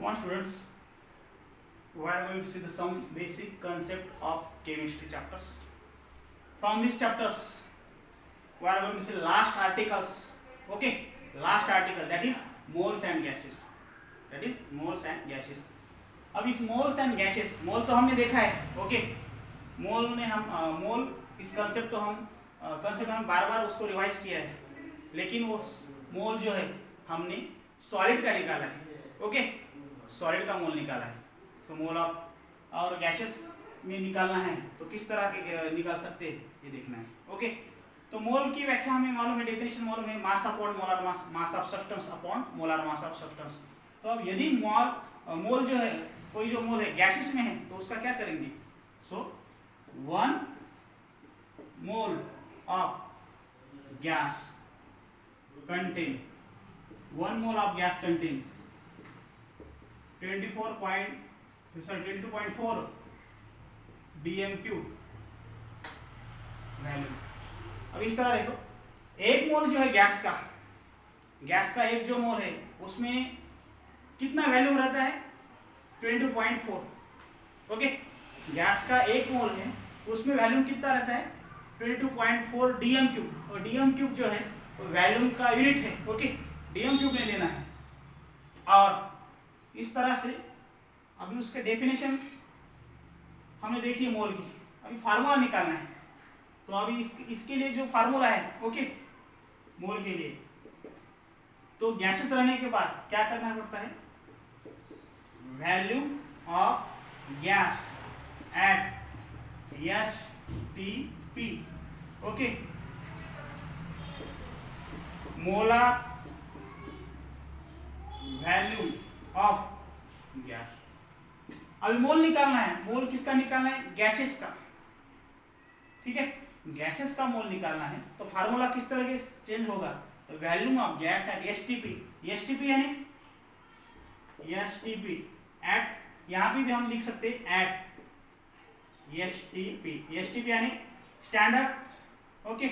on students, we are going to see some basic concept of chemistry chapters. From these chapters we are going to see last articles. Okay, last article, that is moles and gases. That is moles and gases. अब इस moles and gases, मोल तो हमने देखा है. Okay, मोल ने हम मोल इस concept तो हम बार बार उसको रिवाइज किया है, लेकिन वो मोल जो है हमने सॉलिड का निकाला है. ओके, सॉलिड का मोल निकाला है. तो मोल ऑफ और गैसेस में निकालना है तो किस तरह के निकाल सकते हैं ये देखना है. ओके, तो मोल की व्याख्या हमें मालूम है, डेफिनेशन मालूम है, mass upon molar mass, mass of substance upon molar mass of substance. तो अब यदि मोल जो है, कोई जो मोल है गैसेस में है तो उसका क्या करेंगे. सो 1 mole of gas contain 1 mole of gas contain 22.4 dm³ value. अब इस तरह देखो, एक मोल जो है गैस का एक जो मोल है उसमें कितना वैल्यू रहता है 22.4. ओके, गैस का एक मोल है उसमें वैल्यूम कितना रहता है 22.4 dm³. और dm³ जो है वैल्यूम का यूनिट है. ओके, dm³ में लेना है. और इस तरह से अभी उसके डेफिनेशन हमने देखी मोल की. अभी फार्मूला निकालना है. तो अभी इसके लिए जो फार्मूला है, ओके, मोल के लिए, तो गैसेस रहने के बाद क्या करना पड़ता है, volume of gas at STP. Okay, molar volume of gas. अभी मोल निकालना है. मोल किसका निकालना है, गैसेस का. ठीक है, गैसेस का मोल निकालना है तो फार्मूला किस तरह के चेंज होगा, volume of gas at STP. STP यानी STP एट, यहां पे भी हम लिख सकते हैं एट STP. STP यानी स्टैंडर्ड. ओके,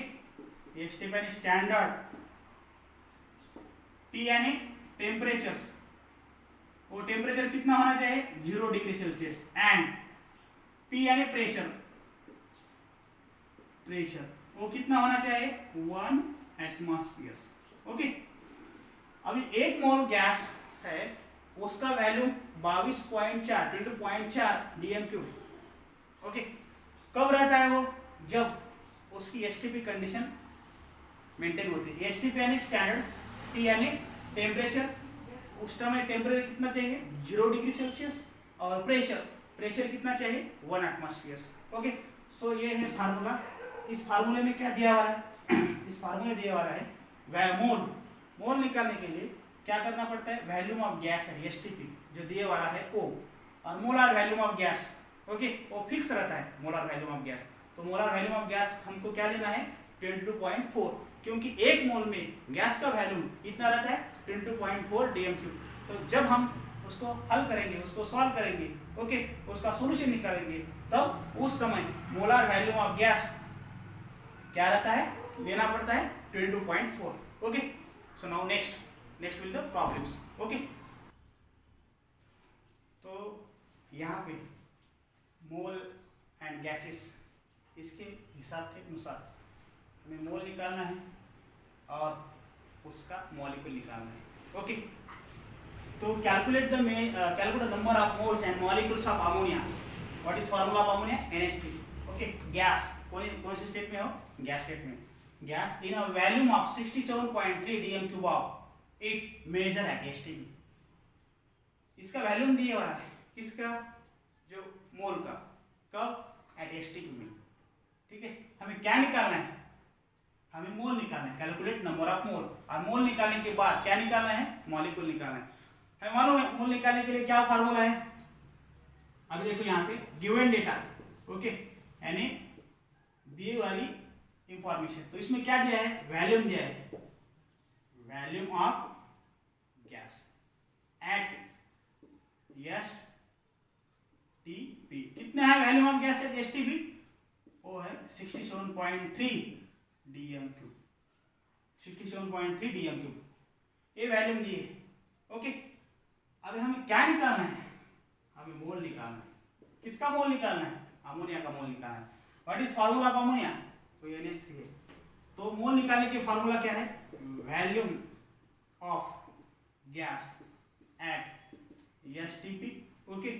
STP यानी स्टैंडर्ड. T यानी टेम्परेचर्स, वो टेम्परेचर कितना होना चाहिए 0 डिग्री सेल्सियस. एंड P यानी प्रेशर वो कितना होना चाहिए 1 एटमॉस्फेयर. ओके, अभी एक मोल गैस है उसका वैल्यू 22.4 × 0.4 dm³. ओके, कब रहता है वो, जब उसकी STP कंडीशन मेंटेन होती है. STP यानी स्टैंडर्ड, T यानी टेम्परेचर, उस समय टेम्परेचर कितना चाहिए 0 डिग्री सेल्सियस, और प्रेशर कितना चाहिए 1 एटमॉस्फेयर. ओके, सो ये है फार्मूला. इस फार्मूले में क्या दिया हुआ है इस फार्मूले दिया हुआ है मोल निकालने के लिए क्या करना पड़ता है, वैल्यूम ऑफ गैस है STP जो दिया वाला है O, और molar volume of gas. Okay, वो फिक्स रहता है मोलर वैल्यूम ऑफ गैस. तो मोलर वैल्यूम ऑफ गैस हमको क्या लेना है 22.4, क्योंकि एक मोल में गैस का वैल्यूम कितना रहता है 22.4 dm³. तो जब हम उसको हल करेंगे, उसको सॉल्व करेंगे, ओके, उसका सोल्यूशन निकालेंगे, तब उस समय मोलर वैल्यूम ऑफ गैस क्या रहता है, लेना पड़ता है 22.4. Okay, so now next will the problems. Okay, तो यहाँ पे मोल एंड गैसेस, इसके हिसाब के अनुसार हमें मोल निकालना है और उसका मॉलिक्यूल निकालना है. ओके, तो calculate the number of moles and molecules of ammonia. What is formula of ammonia, NH3. Okay, gas कौन से स्टेट में हो, गैस स्टेट में. Gas in a volume of 67.3 dm³ of its measure at STP. इसका volume दिया हुआ है किसका, जो मोल का, कब एट STP में. ठीक है, हमें क्या निकालना है, हमें मोल निकालना है. कैलकुलेट नंबर ऑफ मोल, और मोल निकालने के बाद क्या निकालना है, मॉलिक्यूल निकालना है. हमें मालूम है मोल निकालने के लिए क्या फार्मूला है. अभी देखो यहाँ पे गिवन डेटा, ओके, यानी दी वाली इंफॉर्मेशन. तो इसमें क्या दिया है, वैल्यूम दिया है, volume of gas at STP. कितना है volume of gas at STP, वो है 67.3 dm³. 67.3 dm³, ये वैल्यूम दी है. ओके, अभी हमें क्या निकालना है, हमें मोल निकालना है। किसका मोल निकालना है, अमोनिया का मोल निकालना है। What is formula of ammonia, तो NH3 है। तो मोल निकालने के फार्मूला क्या है, volume of gas at STP, okay,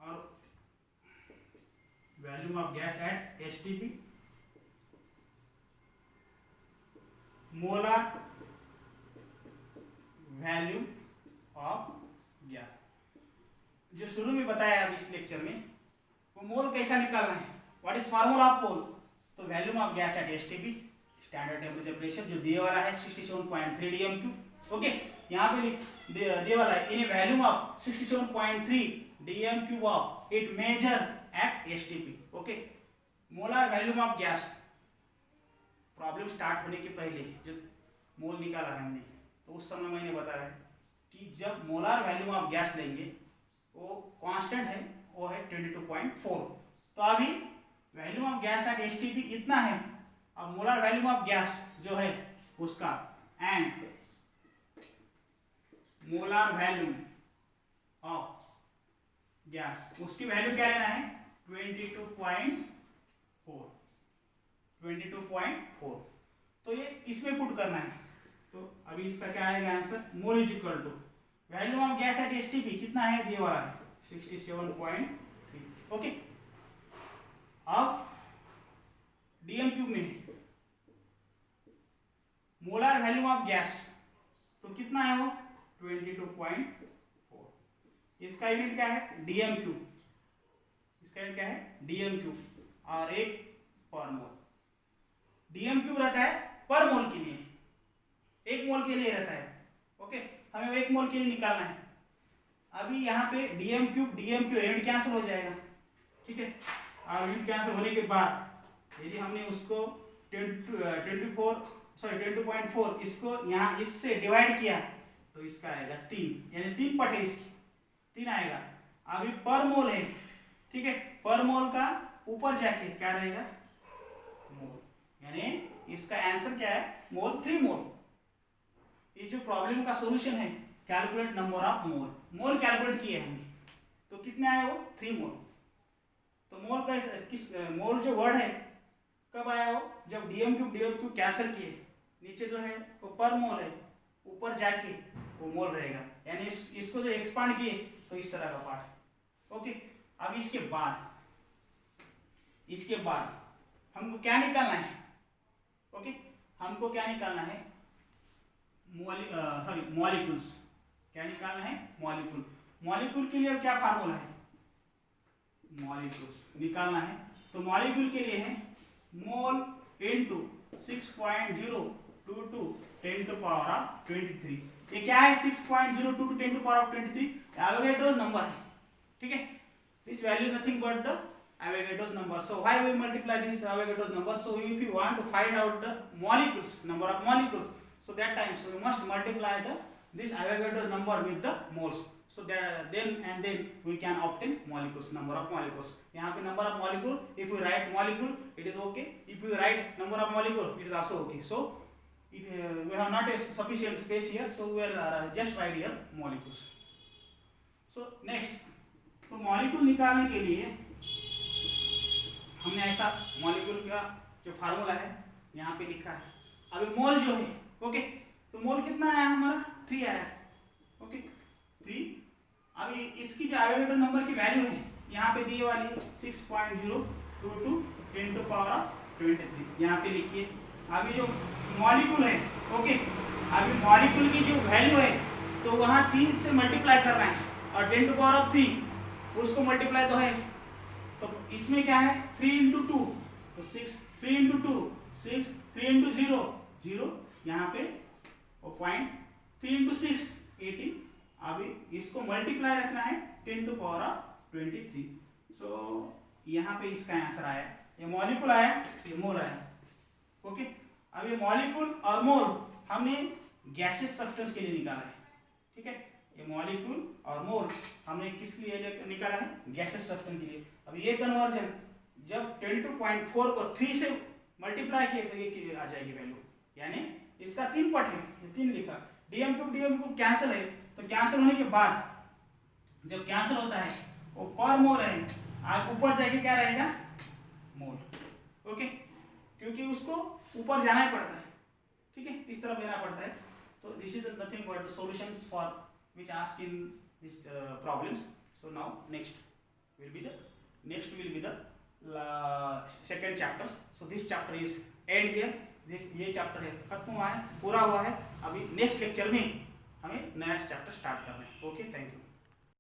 और volume of gas at STP, molar volume of gas. जो शुरू में बताया अब इस लेक्चर में, वो मोल कैसा निकालना है, what is formula of mole, तो volume of gas at STP, standard temperature pressure जो दिए वाला है 67.3 DMQ, ओके, यहाँ पे दिए वाला है in volume of 67.3 DMQ of it measure at STP, okay. Molar volume of gas, problem start होने के पहले जब मोल निकाला है हमने, तो उस समय मैंने बताया कि जब मोलर वॉल्यूम ऑफ गैस लेंगे वो कांस्टेंट है, वो है 22.4। तो अभी volume of gas at STP इतना है, अब मोलर वॉल्यूम ऑफ गैस जो है उसका and molar volume of gas, उसकी वैल्यू क्या लेना है, 22.4। तो ये इसमें पुट करना है। तो अभी इसका क्या आएगा answer, mole is equal to volume of gas at STP कितना है, दिया वाला है 67.3, ओके। अब DMQ में मोलर वॉल्यूम ऑफ गैस तो कितना है वो 22.4। इसका यूनिट क्या है, DMQ, इसका यूनिट क्या है, DMQ, और एक पर मोल। DMQ रहता है पर मोल के लिए, एक मोल के लिए रहता है, ओके। हमें एक मोल के लिए निकालना है। अभी यहाँ पे DMQ यूनिट कैंसिल हो जाएगा, ठीक है। और यूनिट कैंसिल होने के बाद यदि हमने उसको 22.4 इसको यहाँ इससे डिवाइड किया तो इसका आएगा 3, यानी 3 पट है इसकी, 3 आएगा। अभी पर मोल है, ठीक है, पर मोल का ऊपर जाके क्या रहेगा, मोल, यानी इसका आंसर क्या है, मोल 3 मोल। ये जो प्रॉब्लम का सॉल्यूशन है, calculate number of mole, mole calculate किए हमने, तो कितना है वो 3 मोल। तो मोल का किस मोल जो वर्ड है कब आया वो, जब DMQ कैंसिल किए, नीचे जो है वो पर मोल है, ऊपर जाके वो मोल रहेगा, यानी इसको जो एक्सपांड किए तो इस तरह का पार्ट, ओके। अब इसके बाद हमको क्या निकालना है, ओके, हमको क्या निकालना है, मॉलिक्यूल्स, क्या निकालना है, मॉलिक्यूल के लिए क्या फार्मूला है, मॉलिक्यूल्स निकालना है। तो मॉलिक्यूल के लिए है mole into 6.022 10 to power of 23। ये क्या है, 6.022 10 to power of 23 Avogadro's number है, ठीक है। This value is nothing but the Avogadro's number. So why we multiply this Avogadro's number? So if you want to find out the molecules, number of molecules, so that time so we must multiply this Avogadro's number with the moles. So that then we can obtain molecules, number of molecules. यहाँ पे number of molecule, if we write molecule, it is okay. If we write number of molecule, it is also okay. So we have not a sufficient space here, so we will just write here molecules. So next, तो molecule निकालने के लिए हमने ऐसा molecule का जो formula है यहाँ पे लिखा है। अभी मोल जो है, ओके, तो मोल कितना आया हमारा 3 आया, ओके 3। अभी इसकी जो एवोगैड्रो नंबर की वैल्यू है यहाँ पे दी वाली है 6.022 10 टू पावर ऑफ 23, यहाँ पे लिखिए। अभी जो मॉलिक्यूल है, ओके, अभी मॉलिक्यूल की जो वैल्यू है तो वहाँ 3 से मल्टीप्लाई करना है, और 10 टू पावर ऑफ 3 उसको मल्टीप्लाई तो है, तो इसमें क्या है 3 इंटू 2 तो 6, 3 इंटू 2 6, 3 इंटू 0 0, यहाँ पे वो पॉइंट, 3 इंटू 6 18। अभी इसको मल्टीप्लाई रखना है 10 टू पावर ऑफ 23। सो यहाँ पे इसका आंसर आया, ये मॉलिक्यूल आया, ये मोल आया, ओके। अब ये मॉलिक्यूल और मोल हमने गैसेस सब्सटेंस के लिए निकाला है, ठीक है। ये मॉलिक्यूल और मोल हमने किस लिए निकाला है, गैसेस सब्सटेंस के लिए। अब ये कन्वर्जन जब 22.4 को 3 से मल्टीप्लाई किए तो ये आ जाएगी वैल्यू, यानी इसका 3 पट है, ये 3 लिखा। DMQ कैंसिल है तो कैंसिल होने के बाद जब कैंसिल होता है वो कॉर मोर है, ऊपर जाके क्या रहेगा, मोर। ओके, क्योंकि उसको ऊपर जाना ही पड़ता है, ठीक है, इस तरफ लेना पड़ता है। तो this is nothing but the solutions for which ask in this problems. So now next will be the second chapter. So this chapter is and here, ये चैप्टर है खत्म हुआ है, पूरा हुआ है। अभी नेक्स्ट लेक्चर में हमें नया चैप्टर स्टार्ट करना है। Okay, thank you.